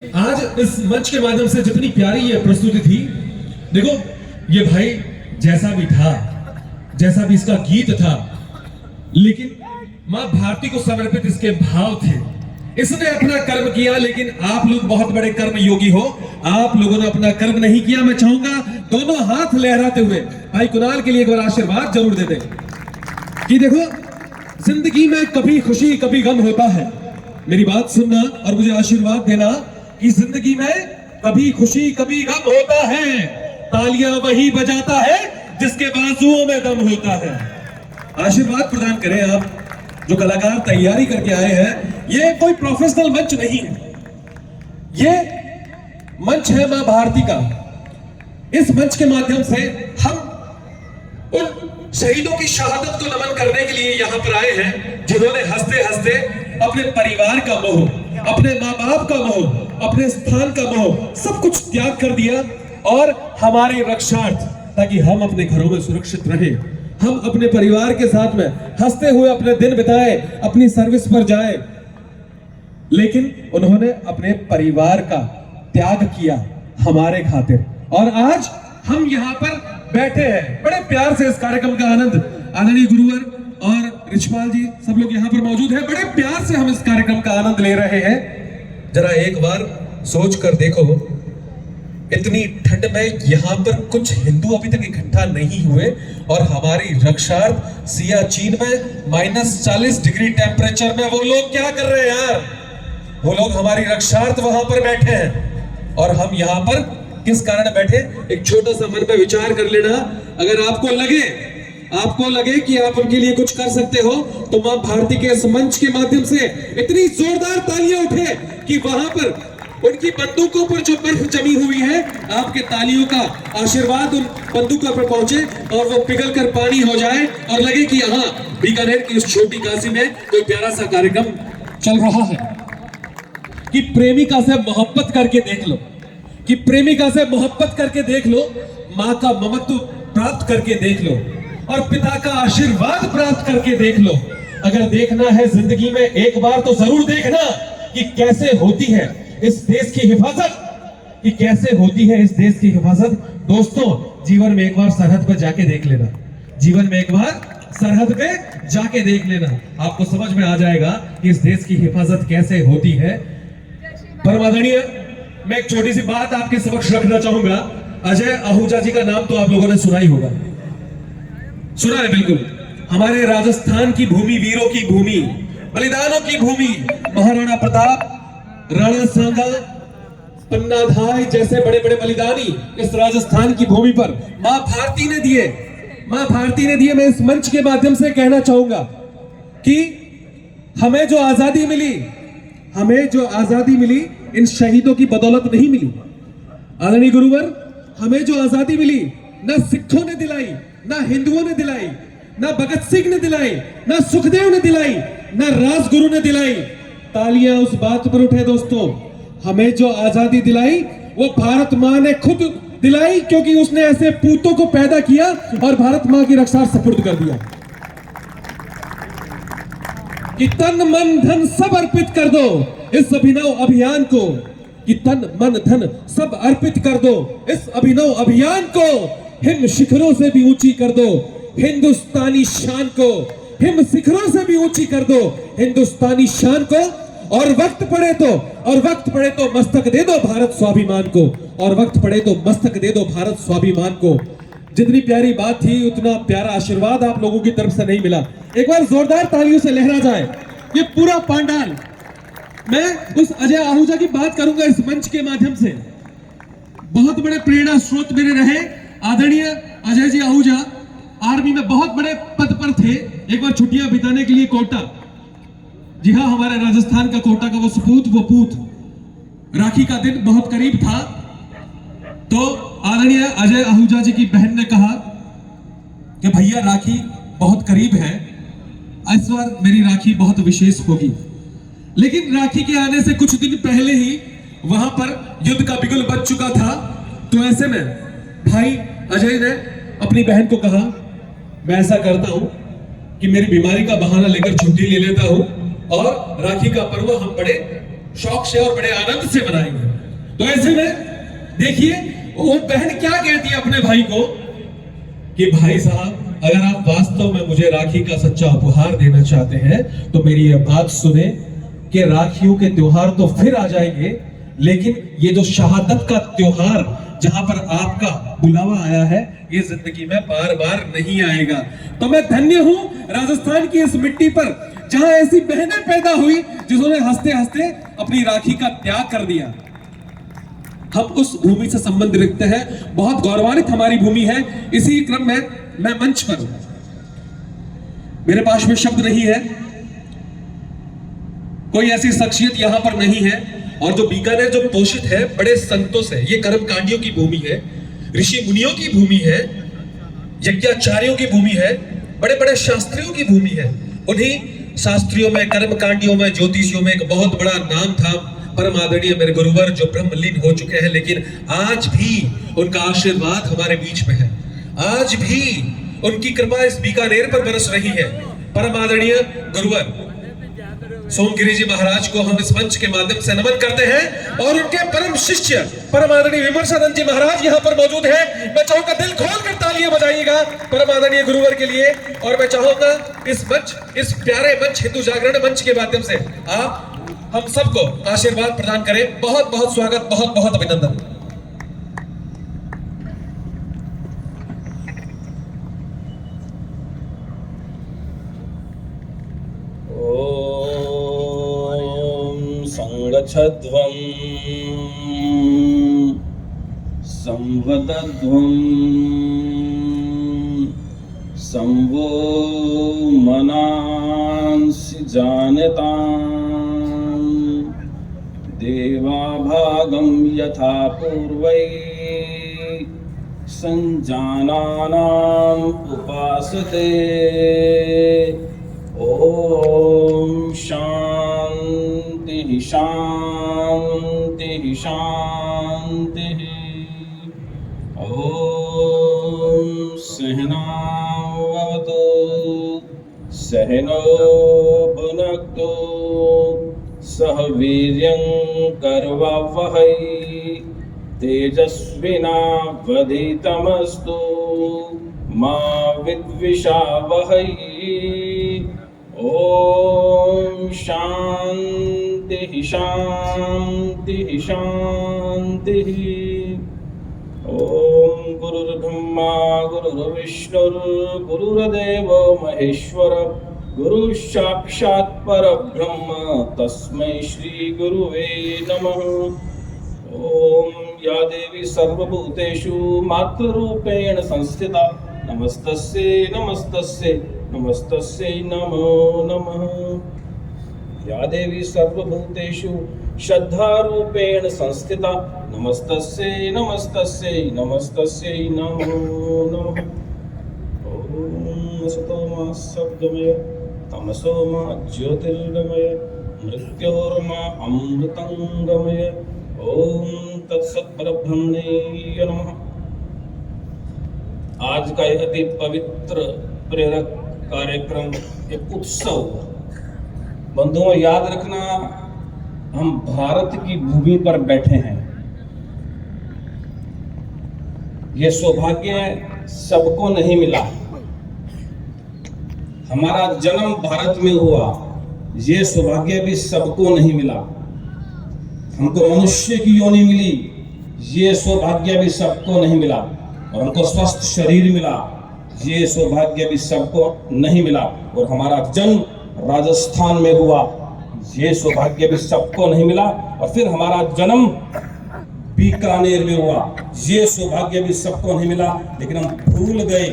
आज इस मंच के माध्यम से जितनी प्यारी ये प्रस्तुति थी, देखो ये भाई जैसा भी था, जैसा भी इसका गीत था, लेकिन मां भारती को समर्पित इसके भाव थे। इसने अपना कर्म किया, लेकिन आप लोग बहुत बड़े कर्म योगी हो, आप लोगों ने अपना कर्म नहीं किया। मैं चाहूंगा दोनों हाथ लहराते हुए भाई कुणाल के लिए एक बार आशीर्वाद जरूर दे दें कि देखो जिंदगी में कभी खुशी कभी गम होता है। मेरी बात सुनना और मुझे आशीर्वाद देना कि जिंदगी में कभी खुशी कभी गम होता है। तालियां वही बजाता है जिसके बाजुओं में दम होता है। आशीर्वाद प्रदान करें आप जो कलाकार तैयारी करके आए हैं। ये कोई प्रोफेशनल मंच नहीं है, ये मंच है मां भारती का। इस मंच के माध्यम से हम उन शहीदों की शहादत को नमन करने के लिए यहां पर आए हैं, जिन्होंने हंसते हंसते अपने परिवार का मोह, अपने माँ बाप का मोह, अपने स्थान का मोह सब कुछ त्याग कर दिया और हमारे रक्षार्थ, ताकि हम अपने घरों में सुरक्षित रहें, हम अपने परिवार के साथ में हंसते हुए अपने दिन बिताए, अपनी सर्विस पर जाए। लेकिन उन्होंने अपने परिवार का त्याग किया हमारे खातिर, और आज हम यहाँ पर बैठे हैं। बड़े प्यार से इस कार्यक्रम का आनंद आदरणीय गुरुवर और रिचपाल जी सब लोग यहाँ पर मौजूद हैं। बड़े प्यार से हम इस कार्यक्रम का आनंद ले रहे हैं। जरा एक बार सोच कर देखो, इतनी ठंड में यहाँ पर कुछ हिंदू अभी तक इकट्ठा नहीं हुए और हमारी रक्षार्थ सियाचिन में -40 डिग्री टेम्परेचर में वो लोग क्या कर रहे हैं यार? वो लोग हमारी रक्षार्थ वहां पर बैठे हैं और हम यहाँ पर किस कारण बैठे? एक छोटा सा मन में विचार कर लेना। अगर आपको लगे कि आप उनके लिए कुछ कर सकते हो, तो मां भारती के इस मंच के माध्यम से इतनी जोरदार तालियां उठे कि वहां पर उनकी बंदूकों पर जो बर्फ जमी हुई है, आपके तालियों का आशीर्वाद उन बंदूकों पर पहुंचे और वो पिघल कर पानी हो जाए और लगे कि यहाँ बीकानेर की उस छोटी काशी में कोई प्यारा सा कार्यक्रम चल रहा है। कि प्रेमिका से मोहब्बत करके देख लो, कि प्रेमिका से मोहब्बत करके देख लो, माँ का ममत्व प्राप्त करके देख लो और पिता का आशीर्वाद प्राप्त करके देख लो। अगर देखना है जिंदगी में एक बार तो जरूर देखना कि कैसे होती है इस देश की हिफाजत, कि कैसे होती है इस देश की हिफाजत। दोस्तों, जीवन में एक बार सरहद पर जाके देख लेना, जीवन में एक बार सरहद पे जाके देख लेना, आपको समझ में आ जाएगा कि इस देश की हिफाजत कैसे होती है। परम आदरणीय, मैं एक छोटी सी बात आपके समक्ष रखना चाहूंगा। अजय आहूजा जी का नाम तो आप लोगों ने सुना ही होगा, सुना है बिल्कुल। हमारे राजस्थान की भूमि, वीरों की भूमि, बलिदानों की भूमि, महाराणा प्रताप, राणा सांगा, पन्ना धाय जैसे बड़े बड़े बलिदानी इस राजस्थान की भूमि पर मां भारती ने दिए, मां भारती ने दिए। मैं इस मंच के माध्यम से कहना चाहूंगा कि हमें जो आजादी मिली, हमें जो आजादी मिली इन शहीदों की बदौलत नहीं मिली। आदरणीय गुरुवर, हमें जो आजादी मिली ना सिखों ने दिलाई, ना हिंदुओं ने दिलाई, ना भगत सिंह ने दिलाई, ना सुखदेव ने दिलाई, ना राजगुरु ने दिलाई। तालियां उस बात पर उठे दोस्तों, हमें जो आजादी दिलाई वो भारत मां ने खुद दिलाई, क्योंकि उसने ऐसे पूतों को पैदा किया और भारत मां की रक्षा सपुर्द कर दिया कि तन मन धन सब अर्पित कर दो इस अभिनव अभियान को, कि तन मन धन सब अर्पित कर दो इस अभिनव अभियान को। हिम शिखरों से भी ऊंची कर दो हिंदुस्तानी शान को, हिम शिखरों से भी ऊंची कर दो हिंदुस्तानी शान को। और वक्त पड़े तो मस्तक दे दो भारत स्वाभिमान को, और वक्त पड़े तो मस्तक दे दो भारत स्वाभिमान को। जितनी प्यारी बात थी, उतना प्यारा आशीर्वाद आप लोगों की तरफ से नहीं मिला। एक बार जोरदार तालियों से लहरा जाए ये पूरा पांडाल। मैं उस अजय आहूजा की बात करूंगा इस मंच के माध्यम से। बहुत बड़े प्रेरणा स्रोत मेरे रहे। आदरणीय अजय जी आहूजा आर्मी में बहुत बड़े पद पर थे। एक बार छुट्टियां बिताने के लिए कोटा, जी हाँ, हमारे राजस्थान का कोटा का वो सपूत, वो पूत, राखी का दिन बहुत करीब था, तो आदरणीय अजय आहूजा जी की बहन ने कहा कि भैया राखी बहुत करीब है, इस बार मेरी राखी बहुत विशेष होगी। लेकिन राखी के आने से कुछ दिन पहले ही वहां पर युद्ध का बिगुल बज चुका था। तो ऐसे में भाई अजय ने अपनी बहन को कहा, मैं ऐसा करता हूं कि मेरी बीमारी का बहाना लेकर छुट्टी ले लेता हूं और राखी का पर्व हम बड़े शौक से और बड़े आनंद से मनाएंगे। तो ऐसे में देखिए वो बहन क्या कहती है अपने भाई को कि भाई साहब, अगर आप वास्तव में मुझे राखी का सच्चा उपहार देना चाहते हैं तो मेरी यह बात सुने कि राखियों के त्योहार तो फिर आ जाएंगे, लेकिन ये जो शहादत का त्योहार जहां पर आपका बुलावा आया है, ये जिंदगी में बार बार नहीं आएगा। तो मैं धन्य हूं राजस्थान की इस मिट्टी पर जहां ऐसी बहनें पैदा हुई जिन्होंने हंसते हंसते अपनी राखी का त्याग कर दिया। हम उस भूमि से संबंध रखते हैं, बहुत गौरवान्वित हमारी भूमि है। इसी क्रम में मैं मंच पर, मेरे पास में शब्द नहीं है, कोई ऐसी शख्सियत यहां पर नहीं है, और जो बीकानेर जो पोषित है बड़े संतों से, ये कर्मकांडियों की भूमि है, ऋषि मुनियों की भूमि है, यज्ञाचार्यों की भूमि है, बड़े बड़े शास्त्रियों की भूमि है। उन्हीं शास्त्रियों में, कर्मकांडियों में, ज्योतिषियों में एक बहुत बड़ा नाम था परम आदरणीय मेरे गुरुवर जो ब्रह्मलीन हो चुके हैं, लेकिन आज भी उनका आशीर्वाद हमारे बीच में है। आज भी उनकी कृपा इस बीकानेर पर बरस रही है। परम आदरणीय गुरुवर सोमगिरी जी महाराज को हम इस मंच के माध्यम से नमन करते हैं, और उनके परम शिष्य परम आदरणीय विमर्शानंद जी महाराज यहाँ पर मौजूद हैं। मैं चाहूंगा दिल खोल कर तालियां बजाइएगा परम आदरणीय गुरुवर के लिए। और मैं चाहूंगा इस मंच, इस प्यारे मंच, हिंदू जागरण मंच के माध्यम से आप हम सबको आशीर्वाद प्रदान करें। बहुत बहुत स्वागत, बहुत बहुत अभिनंदन। संगच्छध्वं संवदध्वं संवो मनांसि जानतां देवाभागं यथा पूर्वै संजानानाम् उपासते। ओम शांति शांति शांति। ओम सहनावतु सहनो भुनक्तु सह वीर्यं करवावहै तेजस्विनावधीतमस्तु मा विद्विषावहै। ओम शांति शांति शांति। ओम गुरुर्ब्रह्मा गुरुर्विष्णुर्गुरुर्देवो महेश्वर गुरु साक्षात् परब्रह्म तस्मै श्री गुरुवे नमः। ओम या देवी सर्वभूतेषु मातृरूपेण संस्थिता नमस्तस्यै नमस्तस्यै नमस्तस्यै नमो नमः। या देवी सर्वभूतेषु श्रद्धारूपेण संस्थिता नमस्तस्यै नमस्तस्यै नमस्तस्यै नमो नमः। ओम असतो मा सद्गमय तमसो मा ज्योतिर्गमय मृत्योर्मा अमृतंगमय। ओम तत्सत् परब्रह्मणे नमः। आज का यह अति पवित्र प्रेरक कार्यक्रम एक उत्सव। बंधुओं, याद रखना, हम भारत की भूमि पर बैठे हैं। यह सौभाग्य सबको नहीं मिला। हमारा जन्म भारत में हुआ, यह सौभाग्य भी सबको नहीं मिला। हमको मनुष्य की योनि मिली, ये सौभाग्य भी सबको नहीं मिला। और हमको स्वस्थ शरीर मिला, ये सौभाग्य भी सबको नहीं मिला। और हमारा जन्म राजस्थान में हुआ, ये सौभाग्य भी सबको नहीं मिला। और फिर हमारा जन्म बीकानेर में हुआ, ये सौभाग्य भी सबको नहीं मिला। लेकिन हम भूल गए